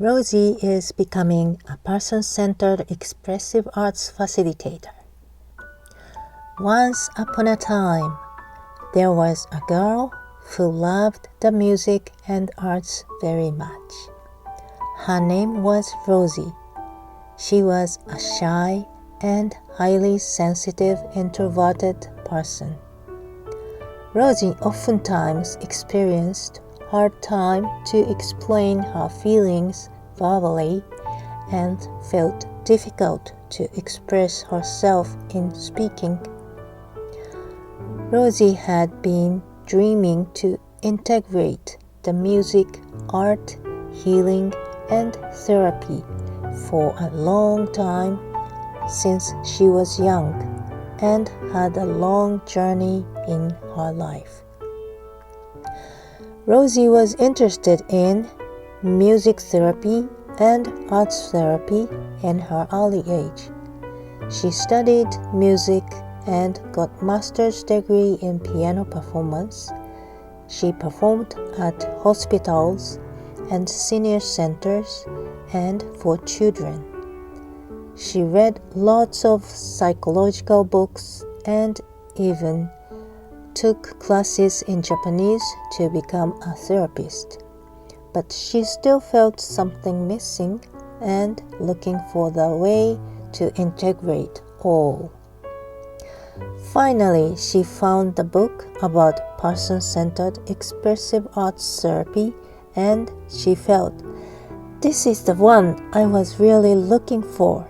Rosie is becoming a person-centered expressive arts facilitator. Once upon a time, there was a girl who loved the music and arts very much. Her name was Rosie. She was a shy and highly sensitive introverted person. Rosie oftentimes experienced hard time to explain her feelings verbally and felt difficult to express herself in speaking. Rosie had been dreaming to integrate the music, art, healing, and therapy for a long time since she was young and had a long journey in her life. Rosie was interested in music therapy and arts therapy in her early age. She studied music and got master's degree in piano performance. She performed at hospitals and senior centers and for children. She read lots of psychological books and even took classes in Japanese to become a therapist. But she still felt something missing and looking for the way to integrate all. Finally, she found the book about person-centered expressive arts therapy and she felt, "This is the one I was really looking for."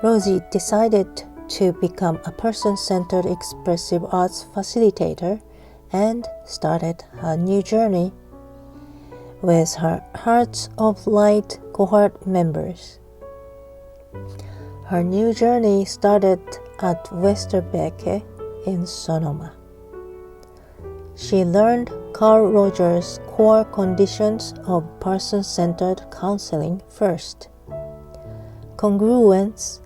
Rosie decided to become a person-centered expressive arts facilitator and started her new journey with her Hearts of Light cohort members. Her new journey started at Westerbeke in Sonoma. She learned Carl Rogers' core conditions of person-centered counseling first. Congruence,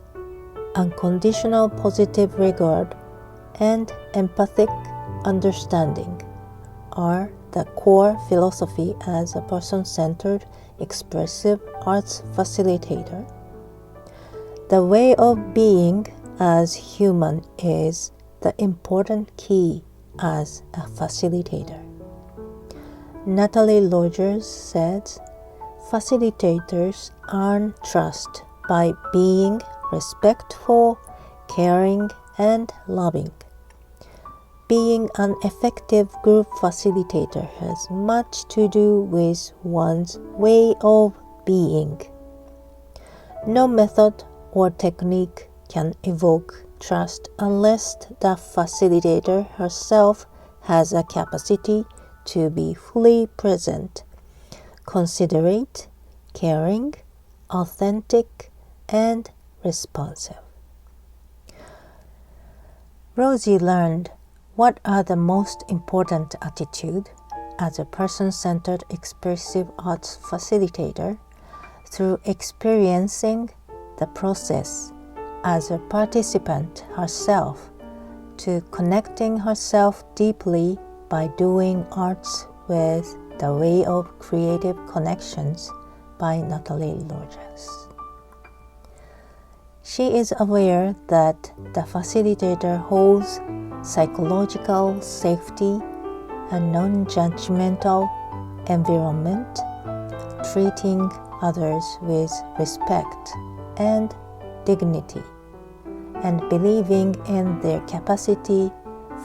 unconditional positive regard, and empathic understanding are the core philosophy as a person-centered expressive arts facilitator. The way of being as human is the important key as a facilitator. Natalie Rogers said, "Facilitators earn trust by being respectful, caring, and loving." Being an effective group facilitator has much to do with one's way of being. No method or technique can evoke trust unless the facilitator herself has a capacity to be fully present, considerate, caring, authentic, and responsive. Rosie learned what are the most important attitudes as a person-centered expressive arts facilitator through experiencing the process as a participant herself to connecting herself deeply by doing arts with The Way of Creative Connections by Natalie Rogers. She is aware that the facilitator holds psychological safety and non-judgmental environment, treating others with respect and dignity, and believing in their capacity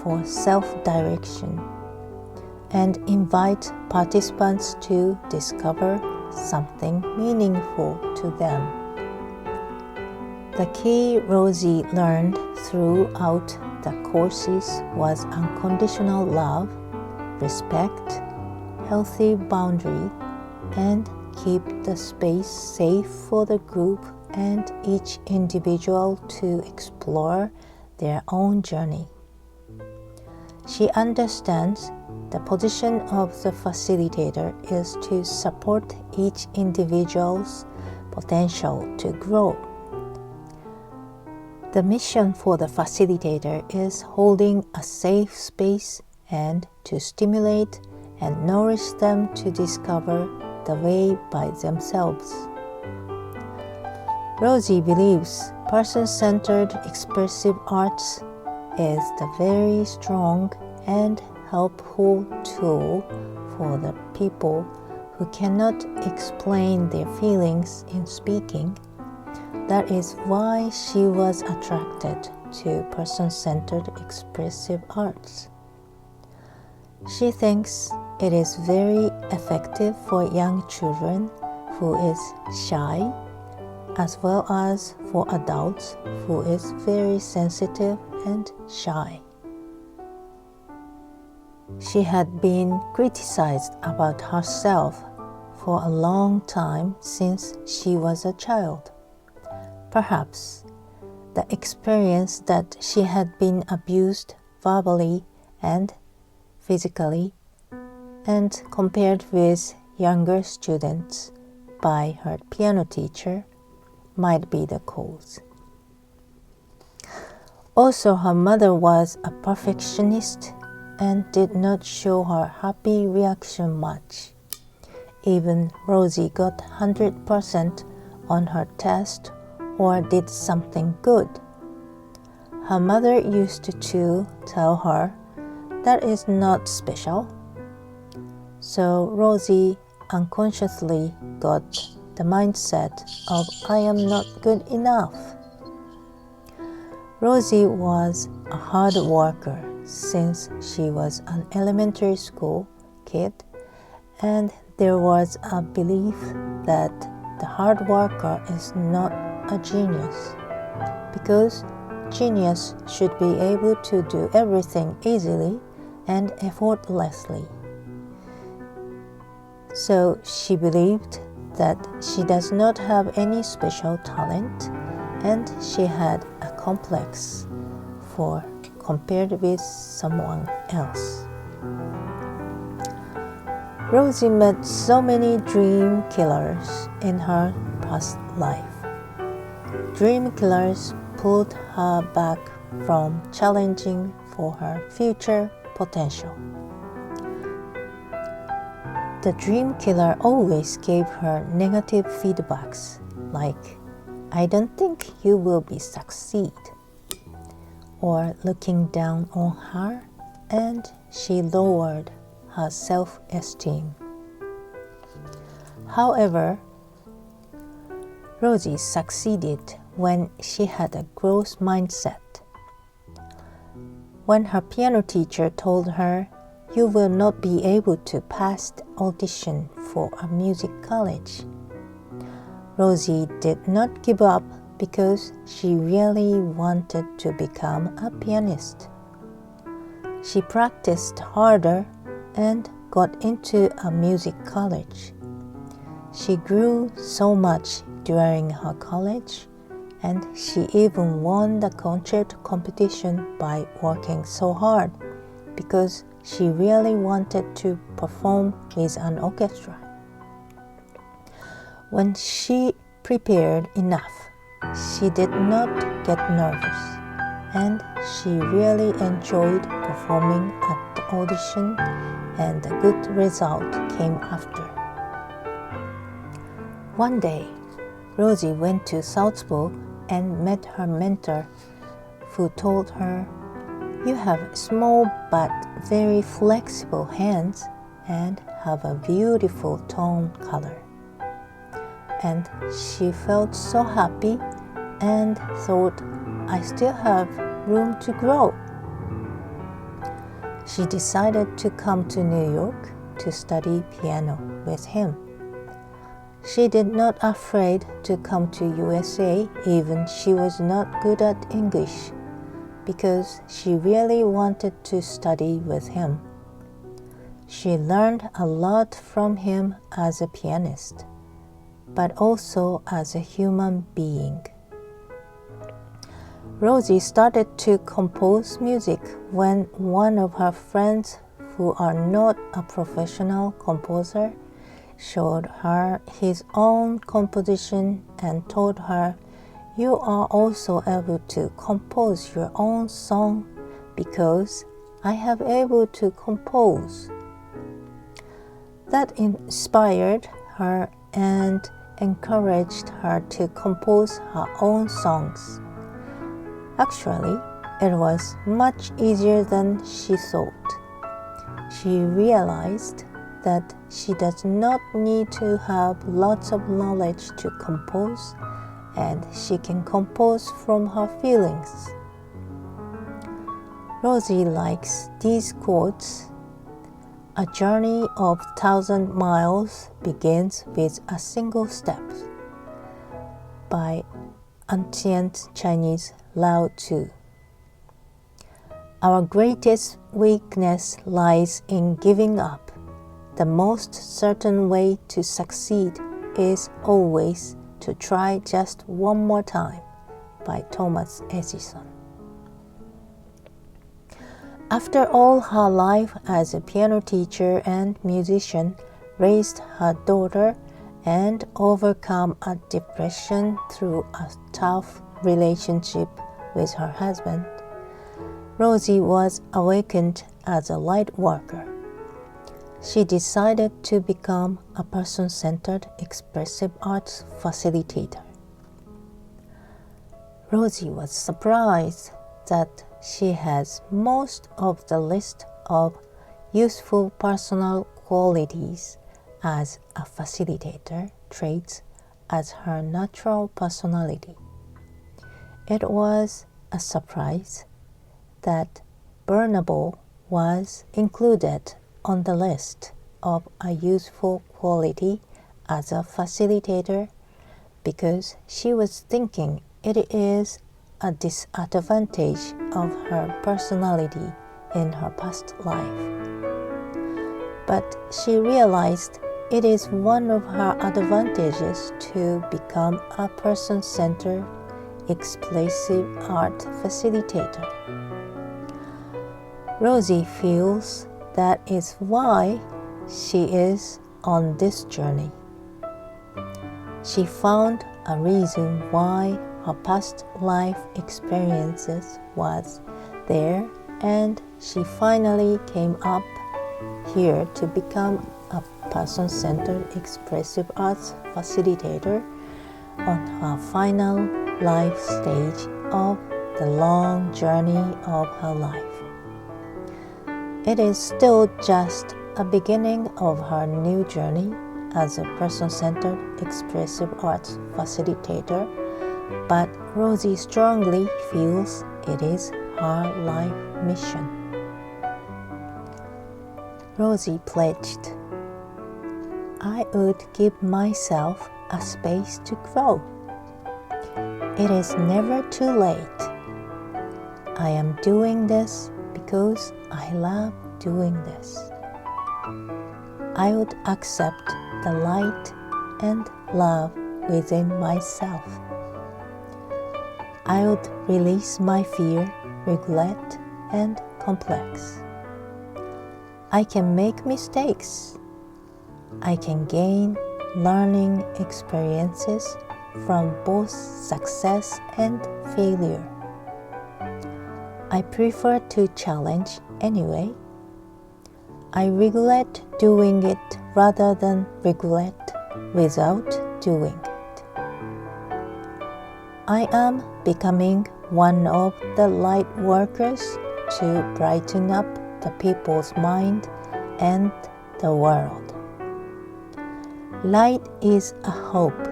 for self-direction, and invite participants to discover something meaningful to them. The key Rosie learned throughout the courses was unconditional love, respect, healthy boundary, and keep the space safe for the group and each individual to explore their own journey. She understands the position of the facilitator is to support each individual's potential to grow. The mission for the facilitator is holding a safe space and to stimulate and nourish them to discover the way by themselves. Rosie believes person-centered expressive arts is the very strong and helpful tool for the people who cannot explain their feelings in speaking. That is why she was attracted to person-centered expressive arts. She thinks it is very effective for young children who is shy, as well as for adults who is very sensitive and shy. She had been criticized about herself for a long time since she was a child. Perhaps the experience that she had been abused verbally and physically and compared with younger students by her piano teacher might be the cause. Also, her mother was a perfectionist and did not show her happy reaction much. Even Rosie got 100% on her test or did something good. Her mother used to tell her that is not special. So Rosie unconsciously got the mindset of I am not good enough. Rosie was a hard worker since she was an elementary school kid, and there was a belief that the hard worker is not a genius, because genius should be able to do everything easily and effortlessly. So she believed that she does not have any special talent, and she had a complex for compared with someone else. Rosie met so many dream killers in her past life. Dream killers pulled her back from challenging for her future potential. The dream killer always gave her negative feedbacks like, I don't think you will be succeed, or looking down on her, and she lowered her self-esteem. However, Rosie succeeded when she had a growth mindset. When her piano teacher told her, you will not be able to pass the audition for a music college, Rosie did not give up because she really wanted to become a pianist. She practiced harder and got into a music college. She grew so much during her college, and she even won the concert competition by working so hard because she really wanted to perform with an orchestra. When she prepared enough, she did not get nervous, and she really enjoyed performing at the audition, and a good result came after. One day, Rosie went to Salzburg and met her mentor, who told her, you have small but very flexible hands and have a beautiful tone color. And she felt so happy and thought, I still have room to grow. She decided to come to New York to study piano with him. She did not afraid to come to USA even she was not good at English, because she really wanted to study with him. She learned a lot from him as a pianist, but also as a human being. Rosie started to compose music when one of her friends, who are not a professional composer, showed her his own composition and told her, you are also able to compose your own song because I have able to compose. That inspired her and encouraged her to compose her own songs. Actually, it was much easier than she thought. She realized that she does not need to have lots of knowledge to compose, and she can compose from her feelings. Rosie likes these quotes. A journey of 1,000 miles begins with a single step, by ancient Chinese Lao Tzu. Our greatest weakness lies in giving up. The most certain way to succeed is always to try just one more time, by Thomas Edison. After all her life as a piano teacher and musician, raised her daughter, and overcome a depression through a tough relationship with her husband, Rosie was awakened as a light worker. She decided to become a person-centered expressive arts facilitator. Rosie was surprised that she has most of the list of useful personal qualities as a facilitator traits as her natural personality. It was a surprise that burnable was included on the list of a useful quality as a facilitator, because she was thinking it is a disadvantage of her personality in her past life. But she realized it is one of her advantages to become a person-centered expressive art facilitator. Rosie feels that is why she is on this journey. She found a reason why her past life experiences was there, and she finally came up here to become a person-centered expressive arts facilitator on her final life stage of the long journey of her life. It is still just a beginning of her new journey as a person-centered expressive arts facilitator, but Rosie strongly feels it is her life mission. Rosie pledged, "I would give myself a space to grow. It is never too late. I am doing this because I love doing this. I would accept the light and love within myself. I would release my fear, regret, and complex. I can make mistakes. I can gain learning experiences from both success and failure. I prefer to challenge anyway. I regret doing it rather than regret without doing it. I am becoming one of the light workers to brighten up the people's mind and the world. Light is a hope.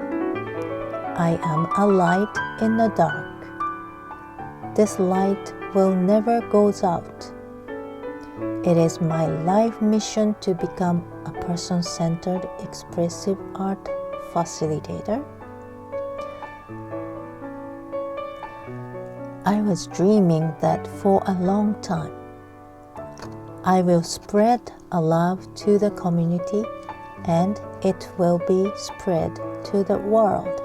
I am a light in the dark. This light will never go out. It is my life mission to become a person-centered expressive art facilitator. I was dreaming that for a long time. I will spread a love to the community, and it will be spread to the world.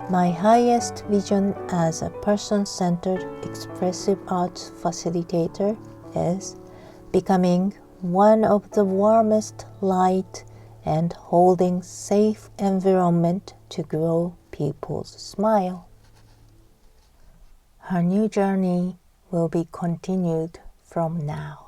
My highest vision as a person-centered expressive arts facilitator is becoming one of the warmest light and holding safe environment to grow people's smile. Her new journey will be continued from now.